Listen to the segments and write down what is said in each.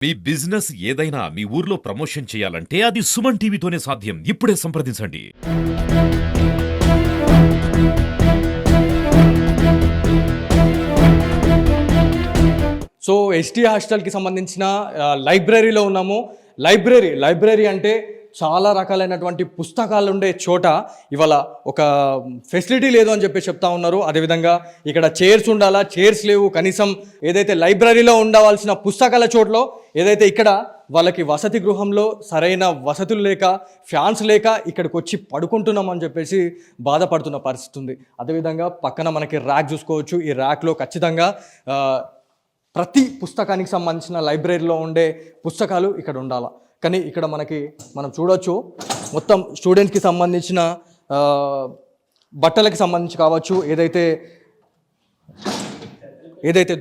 మీ business ఏదైనా మీ ఊర్లో promotion చేయాలంటే అది సుమన్ టీవీతోనే సాధ్యం. ఇప్పుడే సంప్రదించండి. సో ఎస్టీ హాస్టల్కి సంబంధించిన లైబ్రరీలో ఉన్నాము. లైబ్రరీ అంటే చాలా రకాలైనటువంటి పుస్తకాలు ఉండే చోట ఇవాళ ఒక ఫెసిలిటీ లేదు అని చెప్పి చెప్తా ఉన్నారు. అదేవిధంగా ఇక్కడ చైర్స్ ఉండాలా, చైర్స్ లేవు. కనీసం ఏదైతే లైబ్రరీలో ఉండవలసిన పుస్తకాల చోట్లో ఏదైతే ఇక్కడ వాళ్ళకి వసతి గృహంలో సరైన వసతులు లేక, ఫ్యాన్స్ లేక ఇక్కడికి వచ్చి పడుకుంటున్నామని చెప్పేసి బాధపడుతున్న పరిస్థితి ఉంది. అదేవిధంగా పక్కన మనకి ర్యాక్ చూసుకోవచ్చు. ఈ ర్యాక్లో ఖచ్చితంగా ప్రతి పుస్తకానికి సంబంధించిన లైబ్రరీలో ఉండే పుస్తకాలు ఇక్కడ ఉండాలి. కానీ ఇక్కడ మనం చూడవచ్చు, మొత్తం స్టూడెంట్స్కి సంబంధించిన బట్టలకు సంబంధించి కావచ్చు, ఏదైతే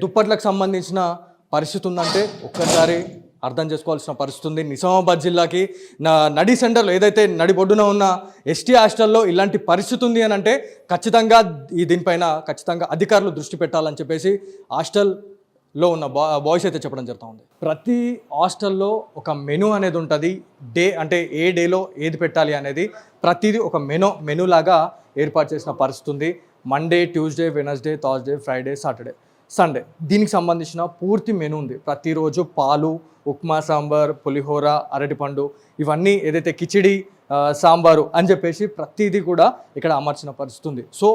దుప్పట్లకు సంబంధించిన పరిస్థితి ఉందంటే ఒక్కసారి అర్థం చేసుకోవాల్సిన పరిస్థితి ఉంది. నిజామాబాద్ జిల్లాకి నడి సెంటర్లో ఏదైతే నడిబొడ్డున ఉన్న ఎస్టీ హాస్టల్లో ఇలాంటి పరిస్థితి ఉంది అని అంటే ఖచ్చితంగా దీనిపైన ఖచ్చితంగా అధికారులు దృష్టి పెట్టాలని చెప్పేసి హాస్టల్లో ఉన్న బాయ్స్ అయితే చెప్పడం జరుగుతూ ఉంది. ప్రతి హాస్టల్లో ఒక మెనూ అనేది ఉంటుంది. అంటే ఏ డేలో ఏది పెట్టాలి అనేది ప్రతిదీ ఒక మెనూ లాగా ఏర్పాటు చేసిన పరిస్థితి ఉంది. Monday, Tuesday, Wednesday, Thursday, Friday, Saturday, Sunday దీనికి సంబంధించిన పూర్తి మెనూ ఉంది. ప్రతిరోజు పాలు, ఉప్మా, సాంబార్, పులిహోర, అరటిపండు, ఇవన్నీ ఏదైతే కిచిడి, సాంబారు అని చెప్పేసి ప్రతిదీ కూడా ఇక్కడ అమర్చిన పరిస్థితి ఉంది. సో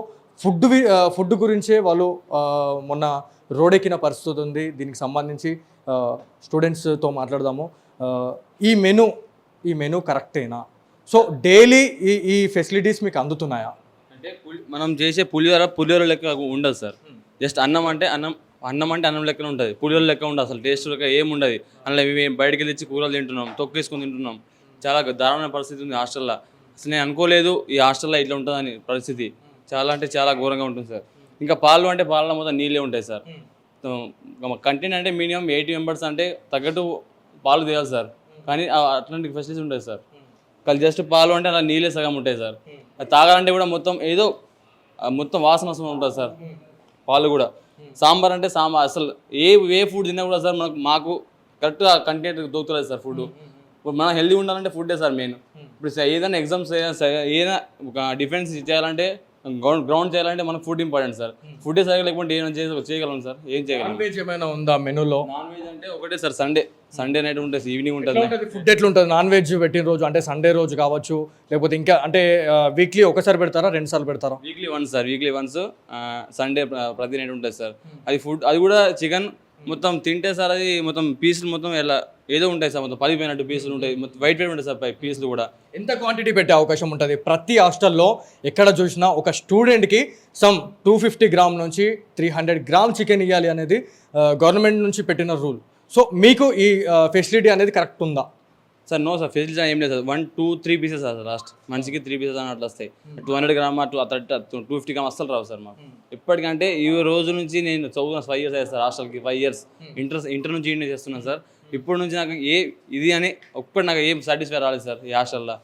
ఫుడ్ గురించే వాళ్ళు మొన్న రోడెక్కిన పరిస్థితి ఉంది. దీనికి సంబంధించి స్టూడెంట్స్తో మాట్లాడదాము. ఈ మెనూ కరెక్టేనా? సో డైలీ ఈ ఫెసిలిటీస్ మీకు అందుతున్నాయా? అంటే మనం చేసే పులిహోర లెక్క ఉండదు సార్. జస్ట్ అన్నం అంటే అన్నం లెక్కనే ఉంటుంది. పులిహోర లెక్క ఉండదు, అసలు టేస్ట్ లెక్క ఏముండదు. అందులో మేము బయటకు వెళ్ళి కూరలు తింటున్నాం, తొక్కేసుకొని తింటున్నాం. చాలా దారుణమైన పరిస్థితి ఉంది హాస్టల్లో. అసలు నేను అనుకోలేదు ఈ హాస్టల్లో ఇట్లా ఉంటుందని పరిస్థితి. చాలా అంటే చాలా ఘోరంగా ఉంటుంది సార్. ఇంకా పాలు అంటే పాలలో మొత్తం నీళ్ళే ఉంటాయి సార్. కంటెంట్ అంటే మినిమం 80 మెంబర్స్ అంటే తగ్గట్టు పాలు తీయాలి సార్. కానీ అట్లాంటి ఫెసిలిటీస్ ఉంటాయి సార్. కానీ జస్ట్ పాలు అంటే అలా నీళ్ళే సగం ఉంటాయి సార్. అది తాగాలంటే కూడా మొత్తం వాసన ఉంటుంది సార్. పాలు కూడా సాంబార్ అంటే అసలు ఏ ఫుడ్ తిన్నా కూడా సార్ మాకు కరెక్ట్గా కంటెంట్ దొరుకుతలేదు సార్. ఫుడ్ ఇప్పుడు మనం హెల్దీ ఉండాలంటే ఫుడ్డే సార్ మెయిన్. ఇప్పుడు ఏదైనా ఎగ్జామ్స్ ఏదైనా ఒక డిఫెన్స్ చేయాలంటే, గ్రౌండ్ చేయాలంటే మనకు ఫుడ్ ఇంపార్టెంట్ సార్. ఫుడ్ సరిగ్గా లేకపోతే ఏమైనా చేయగలం సార్? ఏం చేయగలం? నాన్ వెజ్ ఏమైనా ఉందా మెనూలో? నాన్ వెజ్ అంటే ఒకటే సార్, సండే నైట్ ఉంటుంది, ఈవినింగ్ ఉంటుంది. ఫుడ్ ఎట్లుంటుంది నాన్ వెజ్ పెట్టిన రోజు? అంటే సండే రోజు కావచ్చు, లేకపోతే ఇంకా అంటే వీక్లీ ఒకసారి పెడతారా, 2 సార్లు పెడతారా? వీక్లీ వన్స్ సండే ప్రతి నైట్ ఉంటుంది సార్. అది కూడా చికెన్ మొత్తం తింటే సార్ అది మొత్తం పీసులు మొత్తం ఎలా ఏదో ఉంటాయి సార్. మొత్తం పదిపోయినట్టు పీసులు ఉంటాయి, మొత్తం వైట్ ఉంటాయి సార్ పీసులు కూడా. ఎంత క్వాంటిటీ పెట్టే అవకాశం ఉంటుంది? ప్రతి హాస్టల్లో ఎక్కడ చూసినా ఒక స్టూడెంట్కి 250 గ్రామ్ నుంచి 300 గ్రామ్ చికెన్ ఇవ్వాలి అనేది గవర్నమెంట్ నుంచి పెట్టిన రూల్. సో మీకు ఈ ఫెసిలిటీ అనేది కరెక్ట్ ఉందా సార్? నో సార్, ఫెసిలిటీ ఏం లేదు సార్. 1, 2, 3 pieces sir. లాస్ట్ మనిషికి 3 పీసెస్ అని అట్లా వస్తాయి. 200 గ్రామ్ 250 గ్రామ్ అస్సలు రావు సార్ మాకు. ఇప్పటికంటే ఈ రోజు నుంచి నేను చదువుకున్న 5 ఇయర్స్ అయ్యాయి సార్ హాస్టల్కి. 5 ఇయర్స్ ఇంటర్ నుంచి ఇండియా చేస్తున్నాను సార్. ఇప్పటి నుంచి నాకు ఇది అని నాకు ఏం సాటిస్ఫై రాలేదు సార్. ఈ హాస్టల్లో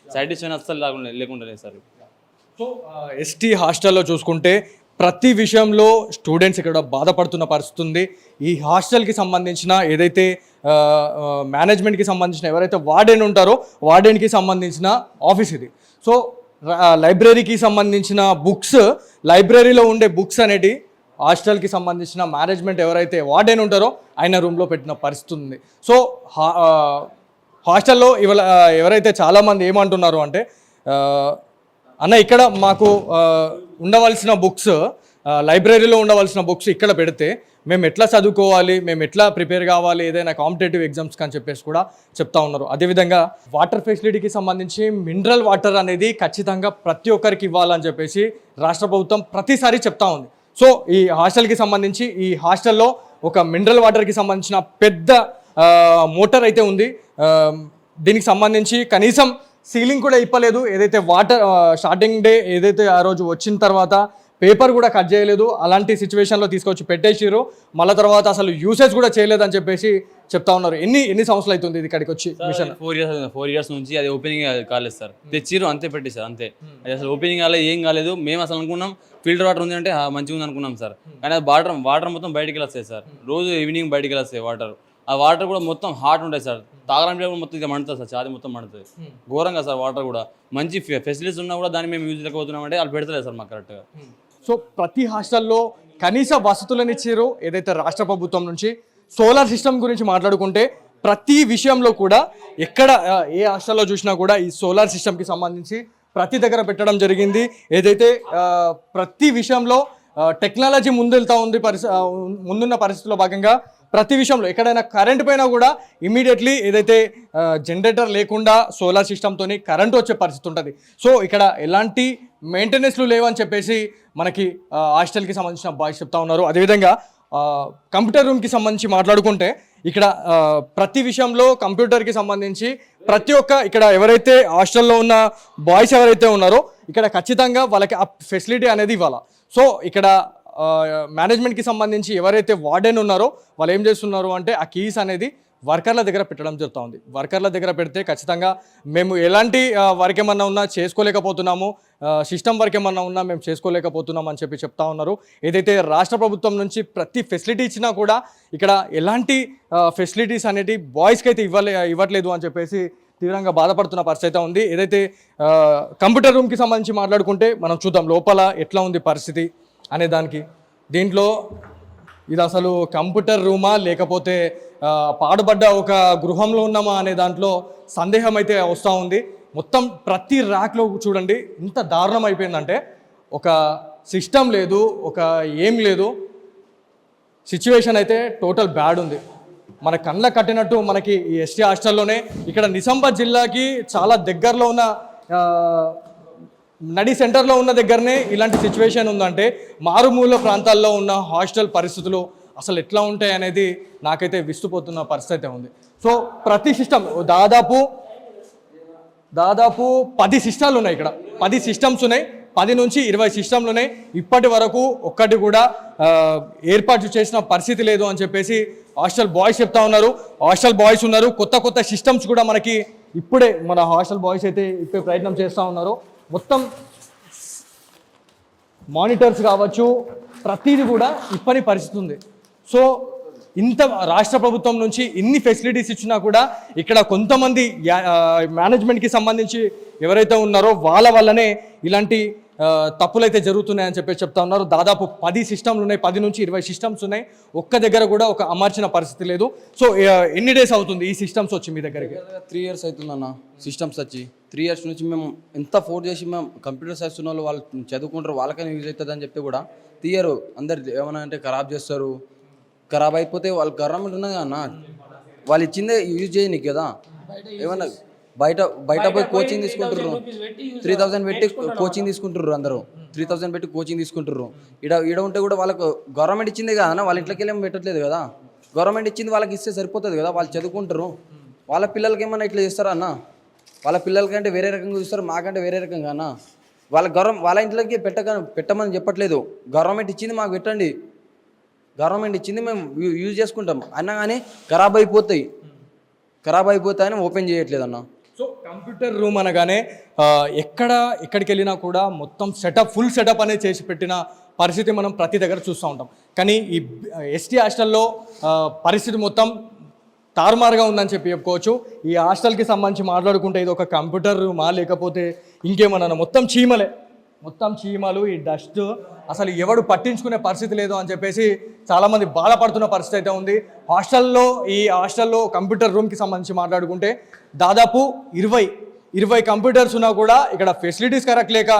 సాటిస్ఫై అస్సలు లేకుండా లేదు సార్. సో ఎస్టీ హాస్టల్లో చూసుకుంటే ప్రతి విషయంలో స్టూడెంట్స్ ఇక్కడ బాధపడుతున్న పరిస్థితి ఉంది. ఈ హాస్టల్కి సంబంధించిన ఏదైతే మేనేజ్మెంట్కి సంబంధించిన ఎవరైతే వార్డెన్ ఉంటారో వార్డెన్కి సంబంధించిన ఆఫీస్ ఇది. సో లైబ్రరీకి సంబంధించిన లైబ్రరీలో ఉండే బుక్స్ అనేటి హాస్టల్కి సంబంధించిన మేనేజ్మెంట్ ఎవరైతే వార్డెన్ ఉంటారో ఆయన రూమ్లో పెట్టిన పరిస్థితి ఉంది. సో హాస్టల్లో ఎవరైతే చాలామంది ఏమంటున్నారు అంటే, అన్న ఇక్కడ మాకు ఉండవలసిన బుక్స్, లైబ్రరీలో ఉండవలసిన బుక్స్ ఇక్కడ పెడితే మేము ఎట్లా చదువుకోవాలి, మేము ఎట్లా ప్రిపేర్ కావాలి ఏదైనా కాంపిటేటివ్ ఎగ్జామ్స్కి అని చెప్పేసి కూడా చెప్తా ఉన్నారు. అదేవిధంగా వాటర్ ఫెసిలిటీకి సంబంధించి మినరల్ వాటర్ అనేది ఖచ్చితంగా ప్రతి ఒక్కరికి ఇవ్వాలని చెప్పేసి రాష్ట్ర ప్రభుత్వం ప్రతిసారి చెప్తా ఉంది. సో ఈ హాస్టల్కి సంబంధించి ఈ హాస్టల్లో ఒక మినరల్ వాటర్కి సంబంధించిన పెద్ద మోటార్ అయితే ఉంది. దీనికి సంబంధించి కనీసం సీలింగ్ కూడా ఇప్పలేదు. ఏదైతే వాటర్ స్టార్టింగ్ డే ఏదైతే ఆ రోజు వచ్చిన తర్వాత పేపర్ కూడా కట్ చేయలేదు. అలాంటి సిచ్యువేషన్లో తీసుకొచ్చి పెట్టేసిరు. మళ్ళీ తర్వాత అసలు యూసేజ్ కూడా చేయలేదని చెప్పేసి చెప్తా ఉన్నారు. ఎన్ని సంవత్సరాలు అవుతుంది ఇది ఇక్కడికి వచ్చి? మిషన్ 4 ఇయర్స్ నుంచి అది ఓపెనింగ్ కాలేదు సార్. తెచ్చిరు అంతే, పెట్టేశారు అంతే. అది అసలు ఓపెనింగ్ కాలేదు, ఏం కాలేదు. మేము అసలు అనుకున్నాం ఫిల్టర్ వాటర్ ఉంది అంటే మంచిగా ఉంది అనుకున్నాం సార్. కానీ అది వాటర్ మొత్తం బయటికి వెళ్ళొస్తాయి సార్. రోజు ఈవినింగ్ బయటికి వెళ్ళొస్తాయి వాటర్. ఆ వాటర్ కూడా మొత్తం హాట్ ఉంటాయి సార్, తాగడానికి కూడా మొత్తం ఇక మండుతుంది సార్, ఛాతి మొత్తం మండుతుంది ఘోరంగా సార్. వాటర్ కూడా మంచి ఫెసిలిటీస్ ఉన్నా కూడా దాన్ని మేము యూజ్ లేకపోతున్నామంటే వాళ్ళు పెడతలేదు సార్ మాకు కరెక్ట్గా. సో ప్రతి హాస్టల్లో కనీస వసతులను ఇచ్చారు ఏదైతే రాష్ట్ర ప్రభుత్వం నుంచి. సోలార్ సిస్టమ్ గురించి మాట్లాడుకుంటే ప్రతి విషయంలో కూడా ఎక్కడ ఏ హాస్టల్లో చూసినా కూడా ఈ సోలార్ సిస్టమ్కి సంబంధించి ప్రతి దగ్గర పెట్టడం జరిగింది. ఏదైతే ప్రతి విషయంలో టెక్నాలజీ ముందెళ్తా ఉంది, ముందున్న పరిస్థితుల్లో భాగంగా ప్రతి విషయంలో ఎక్కడైనా కరెంట్ పైన కూడా ఇమీడియట్లీ ఏదైతే జనరేటర్ లేకుండా సోలార్ సిస్టమ్తో కరెంట్ వచ్చే పరిస్థితి ఉంటుంది. సో ఇక్కడ ఎలాంటి మెయింటెనెన్స్లు లేవని చెప్పేసి మనకి హాస్టల్కి సంబంధించిన బాయ్స్ చెప్తా ఉన్నారు. అదేవిధంగా కంప్యూటర్ రూమ్కి సంబంధించి మాట్లాడుకుంటే ఇక్కడ ప్రతి విషయంలో కంప్యూటర్కి సంబంధించి ప్రతి ఒక్క ఇక్కడ ఎవరైతే హాస్టల్లో ఉన్న బాయ్స్ ఎవరైతే ఉన్నారో ఇక్కడ ఖచ్చితంగా వాళ్ళకి ఆ ఫెసిలిటీ అనేది ఇవ్వాలి. సో ఇక్కడ మేనేజ్మెంట్కి సంబంధించి ఎవరైతే వార్డెన్ ఉన్నారో వాళ్ళు ఏం చేస్తున్నారు అంటే ఆ కీస్ అనేది వర్కర్ల దగ్గర పెట్టడం జరుగుతూ ఉంది. వర్కర్ల దగ్గర పెడితే ఖచ్చితంగా మేము ఎలాంటి వర్క్ ఏమన్నా ఉన్నా చేసుకోలేకపోతున్నాము, సిస్టమ్ వర్క్ ఏమన్నా ఉన్నా మేము చేసుకోలేకపోతున్నాం అని చెప్పి చెప్తా ఉన్నారు. ఏదైతే రాష్ట్ర ప్రభుత్వం నుంచి ప్రతి ఫెసిలిటీ ఇచ్చినా కూడా ఇక్కడ ఎలాంటి ఫెసిలిటీస్ అనేవి బాయ్స్కి అయితే ఇవ్వట్లేదు అని చెప్పేసి తీవ్రంగా బాధపడుతున్న పరిస్థితి ఉంది. ఏదైతే కంప్యూటర్ రూమ్కి సంబంధించి మాట్లాడుకుంటే మనం చూద్దాం లోపల ఎట్లా ఉంది పరిస్థితి అనే దానికి. దీంట్లో ఇది అసలు కంప్యూటర్ రూమా లేకపోతే పాడుబడ్డ ఒక గృహంలో ఉన్నామా అనే దాంట్లో సందేహం అయితే వస్తూ ఉంది. మొత్తం ప్రతి ర్యాక్లో చూడండి ఇంత దారుణం అయిపోయిందంటే ఒక సిస్టమ్ లేదు, ఒక ఏం లేదు, సిచ్యువేషన్ అయితే టోటల్ బ్యాడ్ ఉంది. మన కళ్ళ కట్టినట్టు మనకి ఈ ఎస్టీ హాస్టల్లోనే ఇక్కడ నిజామాబాద్ జిల్లాకి చాలా దగ్గరలో ఉన్న నడి సెంటర్లో ఉన్న దగ్గరనే ఇలాంటి సిచ్యువేషన్ ఉందంటే మారుమూల ప్రాంతాల్లో ఉన్న హాస్టల్ పరిస్థితులు అసలు ఎట్లా ఉంటాయి అనేది నాకైతే విస్తుపోతున్న పరిస్థితి ఉంది. సో ప్రతి సిస్టమ్ దాదాపు 10 సిస్టమ్లు ఉన్నాయి. ఇక్కడ 10 సిస్టమ్స్ ఉన్నాయి, 10 నుంచి 20 సిస్టమ్లు ఉన్నాయి. ఇప్పటి వరకు ఒక్కటి కూడా ఏర్పాటు చేసిన పరిస్థితి లేదు అని చెప్పేసి హాస్టల్ బాయ్స్ చెప్తా ఉన్నారు. హాస్టల్ బాయ్స్ ఉన్నారు, కొత్త సిస్టమ్స్ కూడా మనకి ఇప్పుడే మన హాస్టల్ బాయ్స్ అయితే ఇప్పే ప్రయత్నం చేస్తూ ఉన్నారు. మొత్తం మానిటర్స్ కావచ్చు ప్రతిదీ కూడా ఇప్పని పరిస్థితి ఉంది. సో ఇంత రాష్ట్ర ప్రభుత్వం నుంచి ఇన్ని ఫెసిలిటీస్ ఇచ్చినా కూడా ఇక్కడ కొంతమంది మేనేజ్మెంట్కి సంబంధించి ఎవరైతే ఉన్నారో వాళ్ళ వల్లనే ఇలాంటి తప్పులైతే జరుగుతున్నాయని చెప్పేసి చెప్తా ఉన్నారు. దాదాపు 10 సిస్టమ్లు ఉన్నాయి, 10 నుంచి 20 సిస్టమ్స్ ఉన్నాయి. ఒక్క దగ్గర కూడా ఒక అమర్చిన పరిస్థితి లేదు. సో ఎన్ని డేస్ అవుతుంది ఈ సిస్టమ్స్ వచ్చి మీ దగ్గరికి? 3 years అవుతుందన్న సిస్టమ్స్ వచ్చి. 3 years నుంచి మేము ఎంత ఫోర్స్ చేసి మేము కంప్యూటర్ సైన్స్ ఉన్న వాళ్ళు చదువుకుంటారు, వాళ్ళకైనా యూజ్ అవుతుంది అని చెప్తే కూడా తీయరు. అందరు ఏమన్నా అంటే ఖరాబ్ చేస్తారు. ఖరాబ్ అయిపోతే వాళ్ళు గవర్నమెంట్ ఉన్నది అన్న, వాళ్ళు ఇచ్చిందే యూజ్ చేయనీకి కదా. ఏమన్నా బయట పోయి కోచింగ్ తీసుకుంటారు, 3000 పెట్టి కోచింగ్ తీసుకుంటారు, అందరూ 3000 పెట్టి కోచింగ్ తీసుకుంటారు. ఈడ ఉంటే కూడా వాళ్ళకు గవర్నమెంట్ ఇచ్చిందే కదా అన్న, వాళ్ళ ఇంట్లోకి వెళ్ళి పెట్టట్లేదు కదా. గవర్నమెంట్ ఇచ్చింది వాళ్ళకి ఇస్తే సరిపోతుంది కదా, వాళ్ళు చదువుకుంటారు. వాళ్ళ పిల్లలకి ఏమన్నా ఇట్లా చేస్తారా అన్న? వాళ్ళ పిల్లలకంటే వేరే రకంగా చూస్తారు, మాకంటే వేరే రకంగా అన్న. వాళ్ళ ఇంట్లోకి పెట్టమని చెప్పట్లేదు. గవర్నమెంట్ ఇచ్చింది మాకు పెట్టండి, గవర్నమెంట్ ఇచ్చింది మేము యూజ్ చేసుకుంటాం అన్నా కానీ ఖరాబ్ అయిపోతాయని ఓపెన్ చేయట్లేదు అన్న. సో కంప్యూటర్ రూమ్ అనగానే ఎక్కడికి వెళ్ళినా కూడా మొత్తం ఫుల్ సెటప్ అనేది చేసి పెట్టిన పరిస్థితి మనం ప్రతి దగ్గర చూస్తూ ఉంటాం. కానీ ఈ ఎస్టీ హాస్టల్లో పరిస్థితి మొత్తం తారుమారుగా ఉందని చెప్పి చెప్పుకోవచ్చు. ఈ హాస్టల్కి సంబంధించి మాట్లాడుకుంటే ఇది ఒక కంప్యూటర్ రూమా లేకపోతే ఇంకేమన్నా, మొత్తం చీమలు, ఈ డస్ట్ అసలు ఎవడు పట్టించుకునే పరిస్థితి లేదు అని చెప్పేసి చాలామంది బాధపడుతున్న పరిస్థితి అయితే ఉంది. ఈ హాస్టల్లో కంప్యూటర్ రూమ్కి సంబంధించి మాట్లాడుకుంటే దాదాపు 20 కంప్యూటర్స్ ఉన్నా కూడా ఇక్కడ ఫెసిలిటీస్ కరెక్ట్ లేక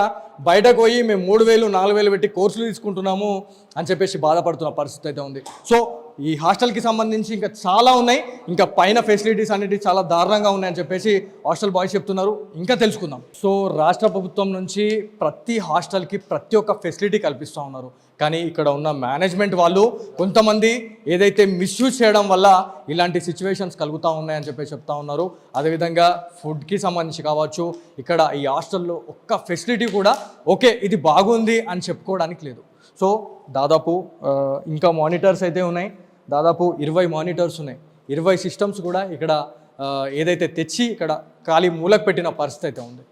బయటకు పోయి మేము 3000-4000 పెట్టి కోర్సులు తీసుకుంటున్నాము అని చెప్పేసి బాధపడుతున్న పరిస్థితి అయితే ఉంది. సో ఈ హాస్టల్కి సంబంధించి ఇంకా చాలా ఉన్నాయి, ఇంకా పైన ఫెసిలిటీస్ అనేవి చాలా దారుణంగా ఉన్నాయని చెప్పేసి హాస్టల్ బాయ్స్ చెప్తున్నారు. ఇంకా తెలుసుకుందాం. సో రాష్ట్ర ప్రభుత్వం నుంచి ప్రతి హాస్టల్కి ప్రతి ఒక్క ఫెసిలిటీ కల్పిస్తూ ఉన్నారు. కానీ ఇక్కడ ఉన్న మేనేజ్మెంట్ వాళ్ళు కొంతమంది ఏదైతే మిస్యూజ్ చేయడం వల్ల ఇలాంటి సిచ్యువేషన్స్ కలుగుతూ ఉన్నాయని చెప్పేసి చెప్తా ఉన్నారు. అదేవిధంగా ఫుడ్కి సంబంధించి కావచ్చు, ఇక్కడ ఈ హాస్టల్లో ఒక్క ఫెసిలిటీ కూడా ఓకే ఇది బాగుంది అని చెప్పుకోవడానికి లేదు. సో దాదాపు ఇంకా మానిటర్స్ అయితే ఉన్నాయి, దాదాపు 20 మానిటర్స్ ఉన్నాయి, 20 సిస్టమ్స్ కూడా ఇక్కడ ఏదైతే తెచ్చి ఇక్కడ ఖాళీ మూలకు పెట్టిన పరిస్థితి అయితే ఉంది.